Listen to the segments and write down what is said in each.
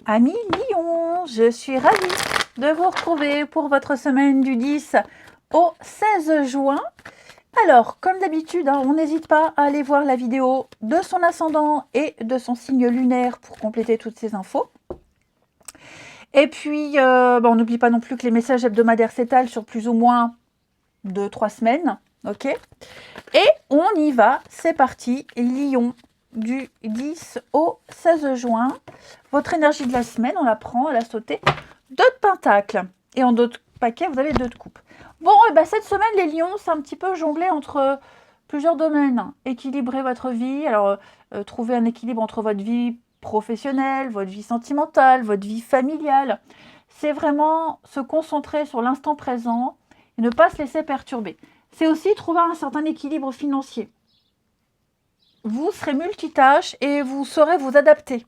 Amis Lion, je suis ravie de vous retrouver pour votre semaine du 10 au 16 juin. Alors, comme d'habitude, on n'hésite pas à aller voir la vidéo de son ascendant et de son signe lunaire pour compléter toutes ces infos. Et puis, on n'oublie pas non plus que les messages hebdomadaires s'étalent sur plus ou moins 2-3 semaines. Ok. Et on y va, c'est parti, Lion. Du 10 au 16 juin. Votre énergie de la semaine, on la prend, elle a sauté 2 de pentacles. Et en d'autres paquets, vous avez 2 de coupe. Bon, et ben cette semaine, les lions, c'est un petit peu jonglé entre plusieurs domaines. Équilibrer votre vie, alors trouver un équilibre entre votre vie professionnelle, votre vie sentimentale, votre vie familiale. C'est vraiment se concentrer sur l'instant présent et ne pas se laisser perturber. C'est aussi trouver un certain équilibre financier. Vous serez multitâche et vous saurez vous adapter.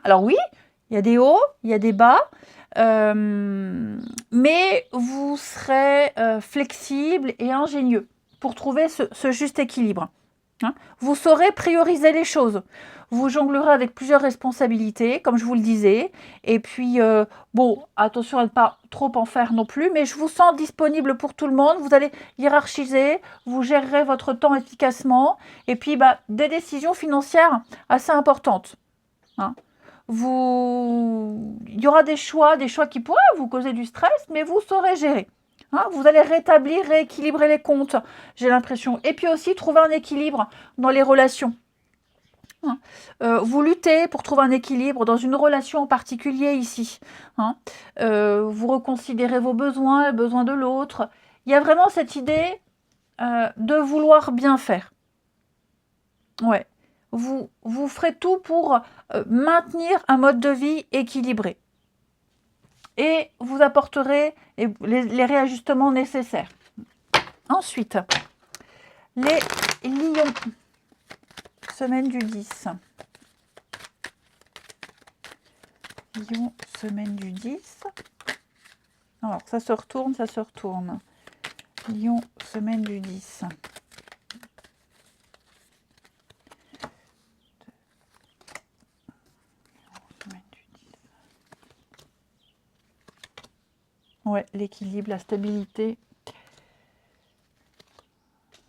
Alors oui, il y a des hauts, il y a des bas, mais vous serez flexible et ingénieux pour trouver ce juste équilibre. Vous saurez prioriser les choses. Vous jonglerez avec plusieurs responsabilités, comme je vous le disais. Et puis, bon, attention à ne pas trop en faire non plus, mais je vous sens disponible pour tout le monde. Vous allez hiérarchiser, vous gérerez votre temps efficacement. Et puis, des décisions financières assez importantes. Il y aura des choix qui pourraient vous causer du stress, mais vous saurez gérer. Vous allez rétablir, rééquilibrer les comptes, j'ai l'impression. Et puis aussi, trouver un équilibre dans les relations. Vous luttez pour trouver un équilibre dans une relation en particulier ici. Vous reconsidérez vos besoins, les besoins de l'autre. Il y a vraiment cette idée de vouloir bien faire. Ouais. Vous ferez tout pour maintenir un mode de vie équilibré. Et vous apporterez les réajustements nécessaires. Ensuite, les lions, semaine du 10. Lion, semaine du 10. Alors, ça se retourne, ça se retourne. Lion, semaine du 10. Ouais, l'équilibre, la stabilité.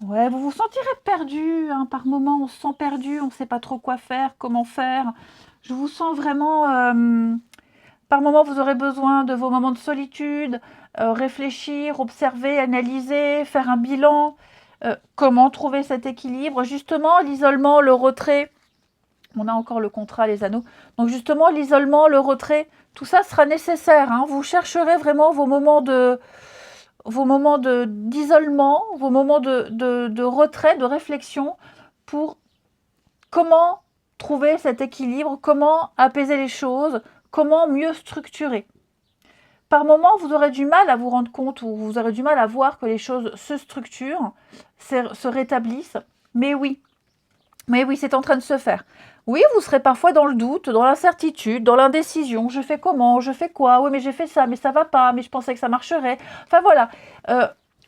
Ouais, vous vous sentirez perdu, par moment, on se sent perdu, on ne sait pas trop quoi faire, comment faire. Je vous sens vraiment... par moment, vous aurez besoin de vos moments de solitude, réfléchir, observer, analyser, faire un bilan. Comment trouver cet équilibre? Justement, l'isolement, le retrait. On a encore le contrat, les anneaux. Donc justement, l'isolement, le retrait, tout ça sera nécessaire. Vous chercherez vraiment vos moments d'isolement, vos moments de retrait, de réflexion pour comment trouver cet équilibre, comment apaiser les choses, comment mieux structurer. Par moments, vous aurez du mal à vous rendre compte ou vous aurez du mal à voir que les choses se structurent, se rétablissent. Mais oui, c'est en train de se faire. Oui, vous serez parfois dans le doute, dans l'incertitude, dans l'indécision. Je fais comment? Je fais quoi? Oui, mais j'ai fait ça, mais ça va pas, mais je pensais que ça marcherait. Enfin voilà,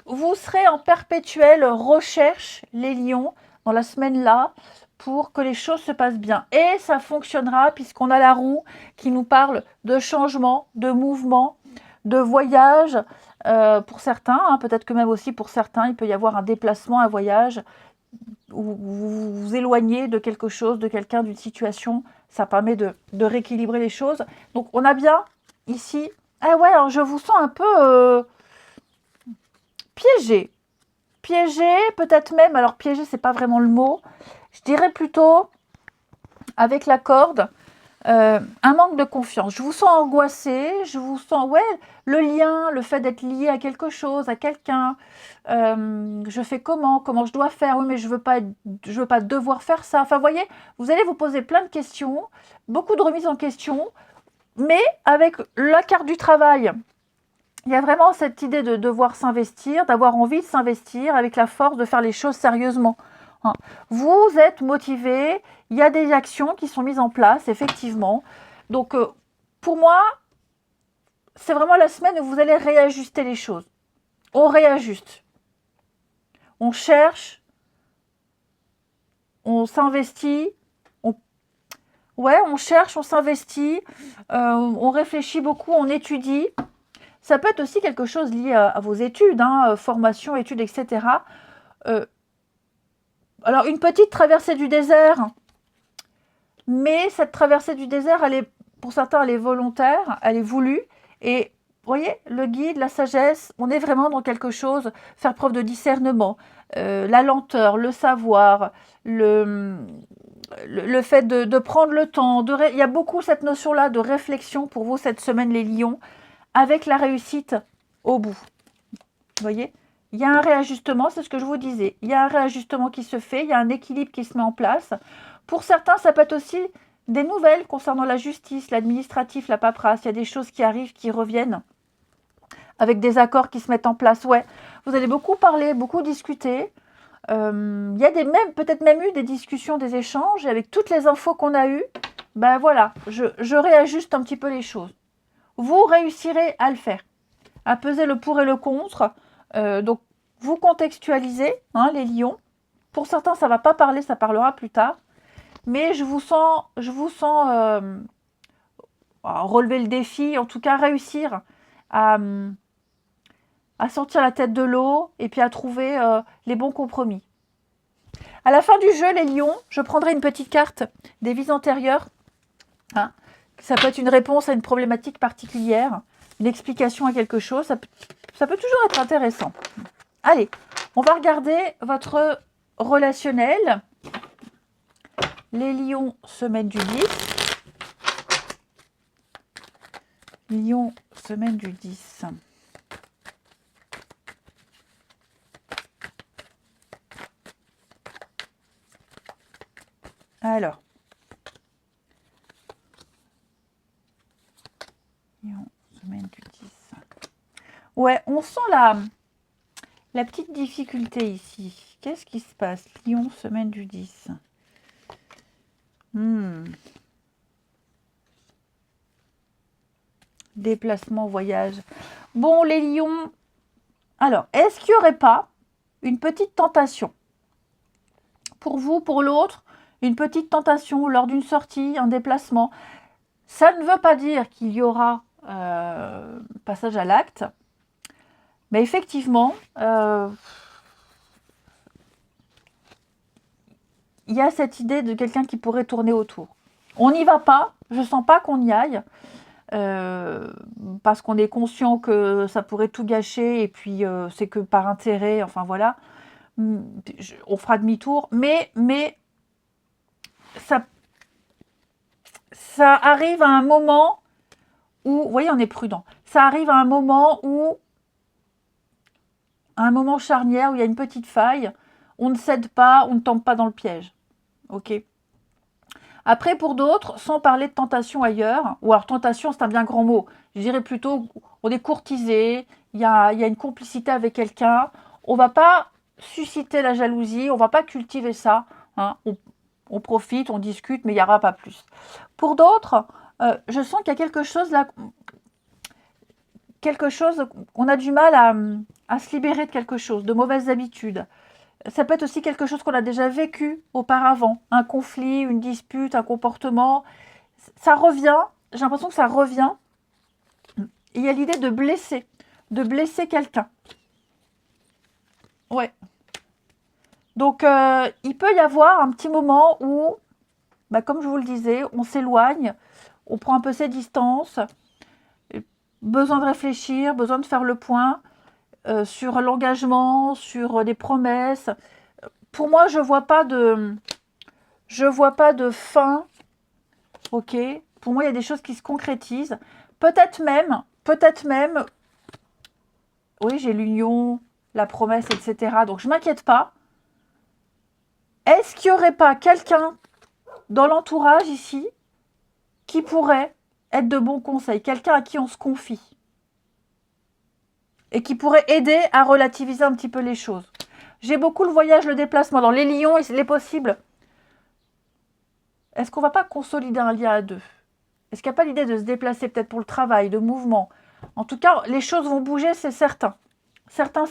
vous serez en perpétuelle recherche, les lions, dans la semaine là, pour que les choses se passent bien. Et ça fonctionnera puisqu'on a la roue qui nous parle de changement, de mouvement, de voyage pour certains. Peut-être que même aussi pour certains, il peut y avoir un déplacement, un voyage où vous vous éloignez de quelque chose, de quelqu'un, d'une situation. Ça permet de rééquilibrer les choses. Donc on a bien ici... Ah ouais, alors je vous sens un peu piégé. Piégé, peut-être même... Alors piégé, c'est pas vraiment le mot. Je dirais plutôt, avec la corde, un manque de confiance. Je vous sens angoissé, je vous sens, le lien, le fait d'être lié à quelque chose, à quelqu'un. Je fais comment je dois faire? Oui, mais je veux pas devoir faire ça. Enfin, vous voyez, vous allez vous poser plein de questions, beaucoup de remises en question, mais avec la carte du travail, il y a vraiment cette idée de devoir s'investir, d'avoir envie de s'investir avec la force de faire les choses sérieusement. Vous êtes motivé, il y a des actions qui sont mises en place, effectivement. Donc, pour moi, c'est vraiment la semaine où vous allez réajuster les choses. On réajuste. On cherche, on s'investit, Ouais, on cherche, on s'investit, on réfléchit beaucoup, on étudie. Ça peut être aussi quelque chose lié à vos études, hein, formation, études, etc. Euh, alors, une petite traversée du désert, mais cette traversée du désert, elle est, pour certains, elle est volontaire, elle est voulue. Et vous voyez, le guide, la sagesse, on est vraiment dans quelque chose, faire preuve de discernement, la lenteur, le savoir, le fait de prendre le temps. Il y a beaucoup cette notion-là de réflexion pour vous cette semaine, les lions, avec la réussite au bout. Vous voyez, il y a un réajustement, c'est ce que je vous disais. Il y a un réajustement qui se fait, il y a un équilibre qui se met en place. Pour certains, ça peut être aussi des nouvelles concernant la justice, l'administratif, la paperasse. Il y a des choses qui arrivent, qui reviennent, avec des accords qui se mettent en place. Ouais, vous allez beaucoup parler, beaucoup discuter. Il y a peut-être même eu des discussions, des échanges, et avec toutes les infos qu'on a eues, ben voilà, je réajuste un petit peu les choses. Vous réussirez à le faire, à peser le pour et le contre. Donc, vous contextualisez, hein, les lions. Pour certains, ça ne va pas parler, ça parlera plus tard. Mais je vous sens relever le défi, en tout cas réussir à sortir la tête de l'eau et puis à trouver les bons compromis. À la fin du jeu, les lions, je prendrai une petite carte des vies antérieures. Hein. Ça peut être une réponse à une problématique particulière, une explication à quelque chose. Ça peut toujours être intéressant. Allez, on va regarder votre relationnel. Les lions, semaine du 10. Lion, semaine du 10. Alors, Lion, semaine du 10. Ouais, on sent la petite difficulté ici. Qu'est-ce qui se passe? Lion, semaine du 10. Déplacement, voyage. Bon, les lions. Alors, est-ce qu'il n'y aurait pas une petite tentation? Pour vous, pour l'autre, une petite tentation lors d'une sortie, un déplacement. Ça ne veut pas dire qu'il y aura passage à l'acte. Mais effectivement, il y a cette idée de quelqu'un qui pourrait tourner autour. On n'y va pas, je ne sens pas qu'on y aille, parce qu'on est conscient que ça pourrait tout gâcher, et puis c'est que par intérêt, enfin voilà, on fera demi-tour, mais ça arrive à un moment où, vous voyez, on est prudent, ça arrive à un moment charnière, où il y a une petite faille, on ne cède pas, on ne tombe pas dans le piège. Ok. Après, pour d'autres, sans parler de tentation ailleurs, ou alors tentation, c'est un bien grand mot, je dirais plutôt, on est courtisé, il y a une complicité avec quelqu'un, on ne va pas susciter la jalousie, on ne va pas cultiver ça, hein, on profite, on discute, mais il n'y aura pas plus. Pour d'autres, je sens qu'il y a quelque chose là, on a du mal à se libérer de quelque chose, de mauvaises habitudes. Ça peut être aussi quelque chose qu'on a déjà vécu auparavant, un conflit, une dispute, un comportement. Ça revient, j'ai l'impression que ça revient. Et il y a l'idée de blesser quelqu'un. Ouais. Donc, il peut y avoir un petit moment où, comme je vous le disais, on s'éloigne, on prend un peu ses distances, besoin de réfléchir, besoin de faire le point sur l'engagement, sur les promesses. Pour moi, je vois pas de fin. Ok. Pour moi, il y a des choses qui se concrétisent. Peut-être même, oui, j'ai l'union, la promesse, etc. Donc, je m'inquiète pas. Est-ce qu'il n'y aurait pas quelqu'un dans l'entourage ici qui pourrait être de bons conseils, quelqu'un à qui on se confie et qui pourrait aider à relativiser un petit peu les choses? J'ai beaucoup le voyage, le déplacement. Dans les lions, il est possible. Est-ce qu'on ne va pas consolider un lien à deux? Est-ce qu'il n'y a pas l'idée de se déplacer peut-être pour le travail, de mouvement? En tout cas, les choses vont bouger, c'est certain. Certain.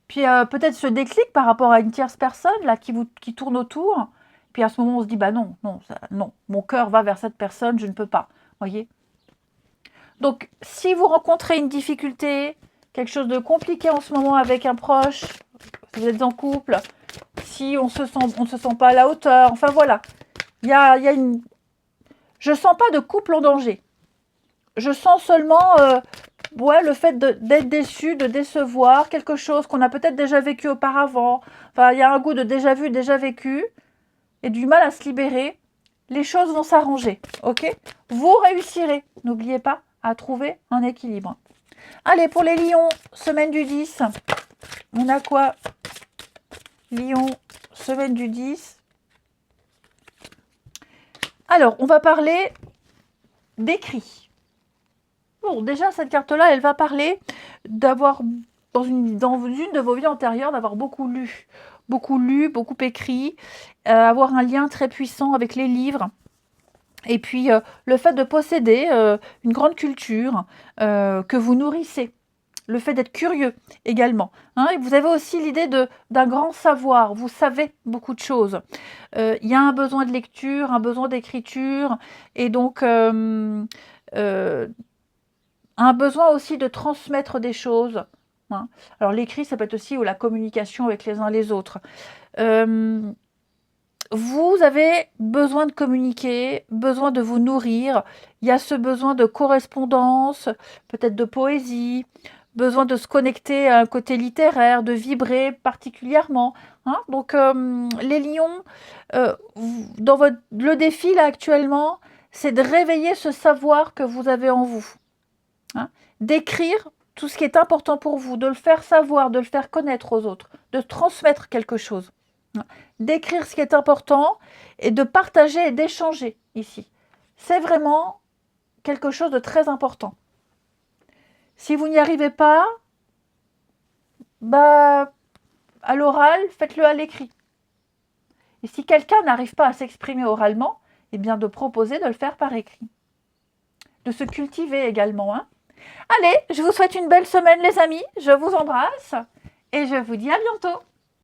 Puis peut-être ce déclic par rapport à une tierce personne là, qui tourne autour, Puis à ce moment, on se dit, bah non, non, non, mon cœur va vers cette personne, je ne peux pas. Voyez? Donc, si vous rencontrez une difficulté, quelque chose de compliqué en ce moment avec un proche, si vous êtes en couple, si on ne se sent pas à la hauteur, enfin voilà. Je ne sens pas de couple en danger. Je sens seulement le fait d'être déçu, de décevoir, quelque chose qu'on a peut-être déjà vécu auparavant. Enfin, il y a un goût de déjà vu, déjà vécu, et du mal à se libérer. Les choses vont s'arranger, ok? Vous réussirez, n'oubliez pas, à trouver un équilibre. Allez, pour les lions, semaine du 10, on a quoi? Lion, semaine du 10. Alors, on va parler d'écrit. Bon, déjà, cette carte-là, elle va parler d'avoir, dans une de vos vies antérieures, d'avoir beaucoup lu, beaucoup écrit, avoir un lien très puissant avec les livres. Et puis, le fait de posséder une grande culture que vous nourrissez. Le fait d'être curieux également. Hein, et vous avez aussi l'idée d'un grand savoir. Vous savez beaucoup de choses. Il y a un besoin de lecture, un besoin d'écriture. Et donc, un besoin aussi de transmettre des choses. Hein. Alors, l'écrit, ça peut être aussi la communication avec les uns les autres. Vous avez besoin de communiquer, besoin de vous nourrir. Il y a ce besoin de correspondance, peut-être de poésie, besoin de se connecter à un côté littéraire, de vibrer particulièrement. Hein. Donc, les lions, le défi là actuellement, c'est de réveiller ce savoir que vous avez en vous. Hein. D'écrire tout ce qui est important pour vous, de le faire savoir, de le faire connaître aux autres, de transmettre quelque chose. D'écrire ce qui est important et de partager et d'échanger ici. C'est vraiment quelque chose de très important. Si vous n'y arrivez pas, à l'oral, faites-le à l'écrit. Et si quelqu'un n'arrive pas à s'exprimer oralement, eh bien de proposer de le faire par écrit. De se cultiver également. Hein. Allez, je vous souhaite une belle semaine les amis, je vous embrasse et je vous dis à bientôt.